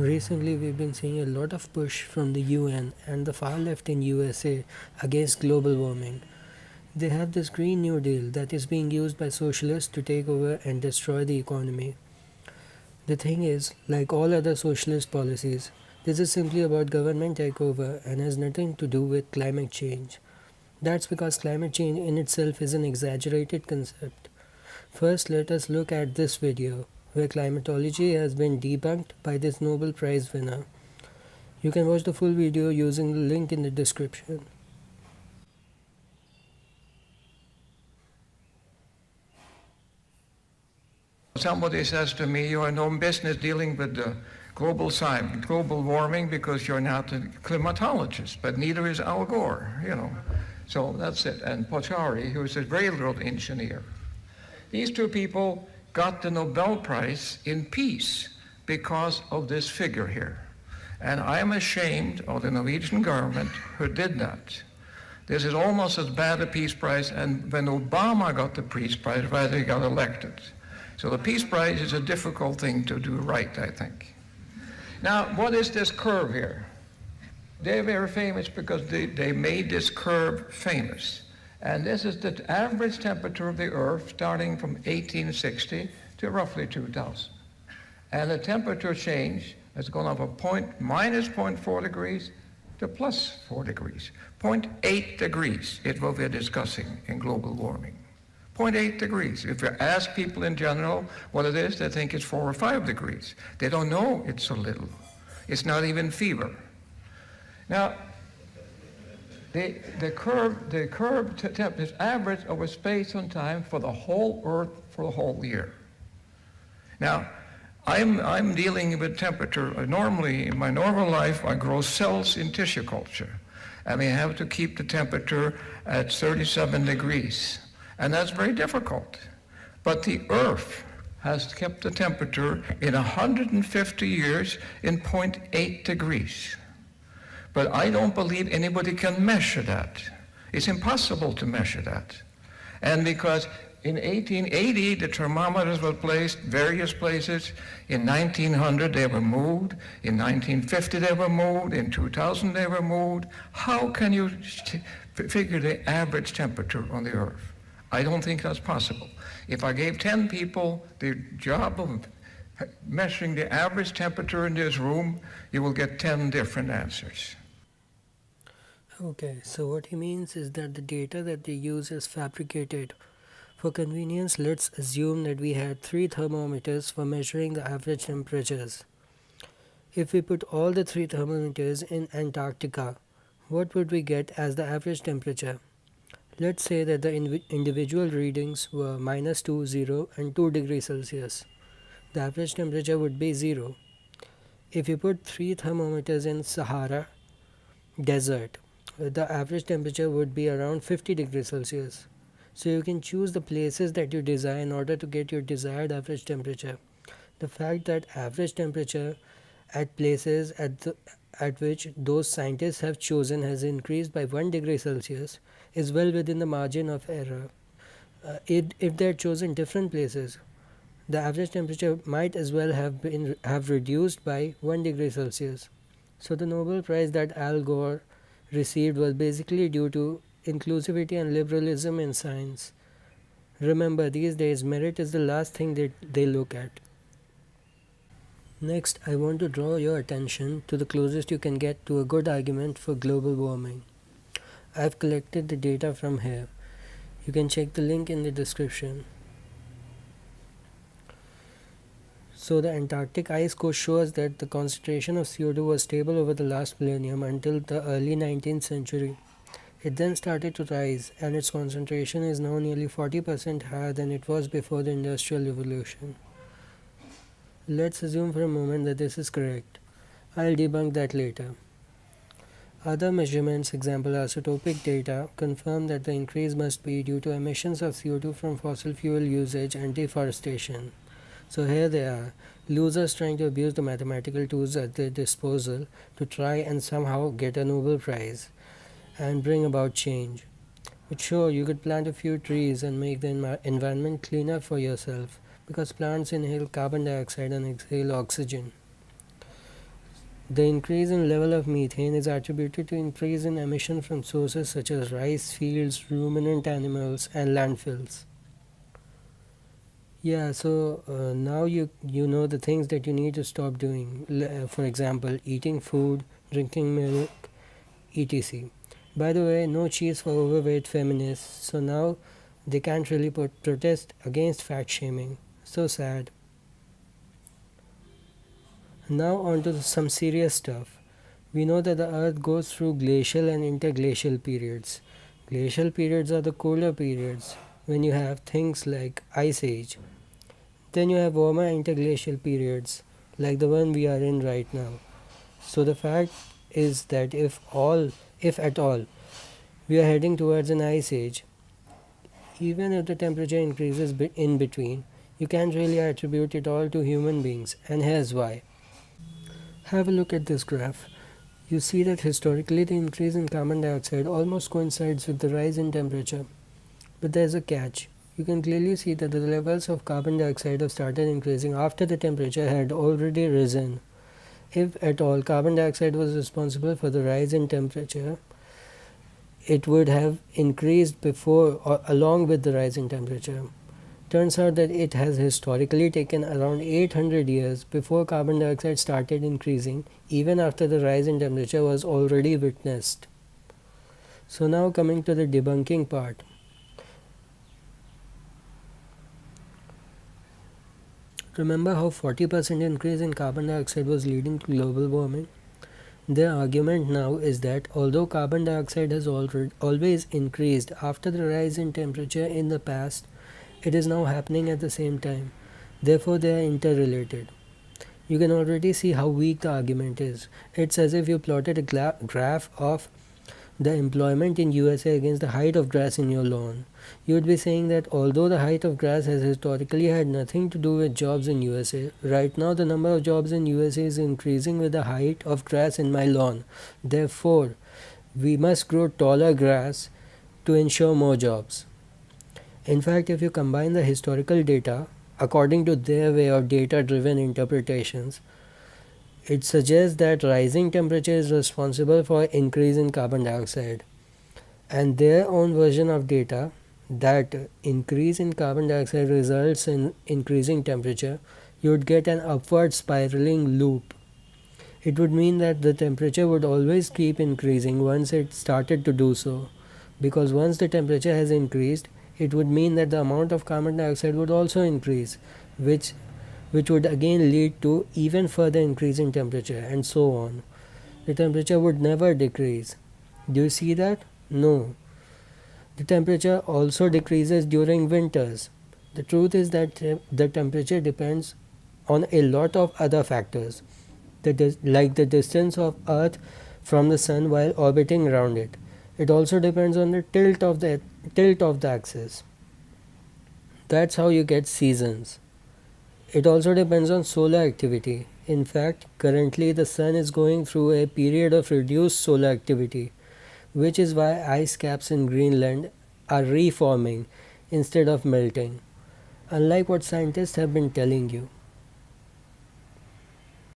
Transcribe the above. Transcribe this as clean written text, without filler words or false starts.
Recently, we've been seeing a lot of push from the UN and the far left in USA against global warming. They have this Green New Deal that is being used by socialists to take over and destroy the economy. The thing is, like all other socialist policies, this is simply about government takeover and has nothing to do with climate change. That's because climate change in itself is an exaggerated concept. First, let us look at this video, where climatology has been debunked by this Nobel Prize winner. You can watch the full video using the link in the description. Somebody says to me, you have no business dealing with the global warming because you're not a climatologist, but neither is Al Gore. So that's it. And Pochari, who's a railroad engineer. These two people got the Nobel Prize in peace because of this figure here. And I am ashamed of the Norwegian government who did that. This is almost as bad a peace prize, and when Obama got the peace prize, rather he got elected. So the Peace Prize is a difficult thing to do right, I think. Now, what is this curve here? They're very famous because they made this curve famous. And this is the average temperature of the Earth starting from 1860 to roughly 2000. And the temperature change has gone up from minus 0.4 degrees to plus 4 degrees. 0.8 degrees is what we're discussing in global warming. 0.8 degrees. If you ask people in general what it is, they think it's 4 or 5 degrees. They don't know it's so little. It's not even fever. Now, the curve is average over space and time for the whole Earth for the whole year. Now, I'm dealing with temperature. Normally, in my normal life, I grow cells in tissue culture. And we have to keep the temperature at 37 degrees. And that's very difficult. But the Earth has kept the temperature in 150 years in 0.8 degrees. But I don't believe anybody can measure that. It's impossible to measure that. And because in 1880, the thermometers were placed various places. In 1900, they were moved. In 1950, they were moved. In 2000, they were moved. How can you figure the average temperature on the Earth? I don't think that's possible. If I gave 10 people the job of measuring the average temperature in this room, you will get 10 different answers. Okay, so what he means is that the data that they use is fabricated. For convenience, let's assume that we had 3 thermometers for measuring the average temperatures. If we put all the 3 thermometers in Antarctica, what would we get as the average temperature? Let's say that the individual readings were -2, 0 and 2 degrees Celsius. The average temperature would be 0. If you put 3 thermometers in Sahara desert, the average temperature would be around 50 degrees Celsius. So you can choose the places that you desire in order to get your desired average temperature. The fact that average temperature at places at which those scientists have chosen has increased by 1 degree Celsius is well within the margin of error. If they had chosen different places, the average temperature might as well have reduced by 1 degree Celsius. So the Nobel Prize that Al Gore received was basically due to inclusivity and liberalism in science. Remember, these days merit is the last thing that they look at. Next, I want to draw your attention to the closest you can get to a good argument for global warming. I've collected the data from here. You can check the link in the description. So the Antarctic ice core shows that the concentration of CO2 was stable over the last millennium until the early 19th century. It then started to rise, and its concentration is now nearly 40% higher than it was before the Industrial Revolution. Let's assume for a moment that this is correct. I'll debunk that later. Other measurements, example isotopic data, confirm that the increase must be due to emissions of CO2 from fossil fuel usage and deforestation. So here they are, losers trying to abuse the mathematical tools at their disposal to try and somehow get a Nobel Prize and bring about change. But sure, you could plant a few trees and make the environment cleaner for yourself, because plants inhale carbon dioxide and exhale oxygen. The increase in level of methane is attributed to increase in emission from sources such as rice fields, ruminant animals, and landfills. Yeah, so now you know the things that you need to stop doing. For example, eating food, drinking milk, etc. By the way, no cheese for overweight feminists. So now they can't really protest against fat shaming. So sad. Now on to some serious stuff. We know that the earth goes through glacial and interglacial periods. Glacial periods are the colder periods when you have things like ice age. Then you have warmer interglacial periods like the one we are in right now. So the fact is that if at all we are heading towards an ice age, even if the temperature increases in between, you can't really attribute it all to human beings, and here's why. Have a look at this graph. You see that historically the increase in carbon dioxide almost coincides with the rise in temperature. But there's a catch. You can clearly see that the levels of carbon dioxide have started increasing after the temperature had already risen. If at all carbon dioxide was responsible for the rise in temperature, it would have increased before or along with the rise in temperature. Turns out that it has historically taken around 800 years before carbon dioxide started increasing, even after the rise in temperature was already witnessed. So now coming to the debunking part. Remember how 40% increase in carbon dioxide was leading to global warming? Their argument now is that although carbon dioxide has always increased after the rise in temperature in the past, it is now happening at the same time. Therefore, they are interrelated. You can already see how weak the argument is. It's as if you plotted a graph of the employment in USA against the height of grass in your lawn. You would be saying that although the height of grass has historically had nothing to do with jobs in USA, right now the number of jobs in USA is increasing with the height of grass in my lawn. Therefore, we must grow taller grass to ensure more jobs. In fact, if you combine the historical data according to their way of data-driven interpretations, it suggests that rising temperature is responsible for increase in carbon dioxide, and their own version of data that increase in carbon dioxide results in increasing temperature, you would get an upward spiraling loop. It would mean that the temperature would always keep increasing once it started to do so, because once the temperature has increased, it would mean that the amount of carbon dioxide would also increase, which would again lead to even further increase in temperature, and so on. The temperature would never decrease. Do you see that? No. The temperature also decreases during winters. The truth is that the temperature depends on a lot of other factors, like the distance of Earth from the Sun while orbiting around it. It also depends on the tilt of the axis. That's how you get seasons. It also depends on solar activity. In fact, currently the Sun is going through a period of reduced solar activity, which is why ice caps in Greenland are reforming instead of melting, unlike what scientists have been telling you.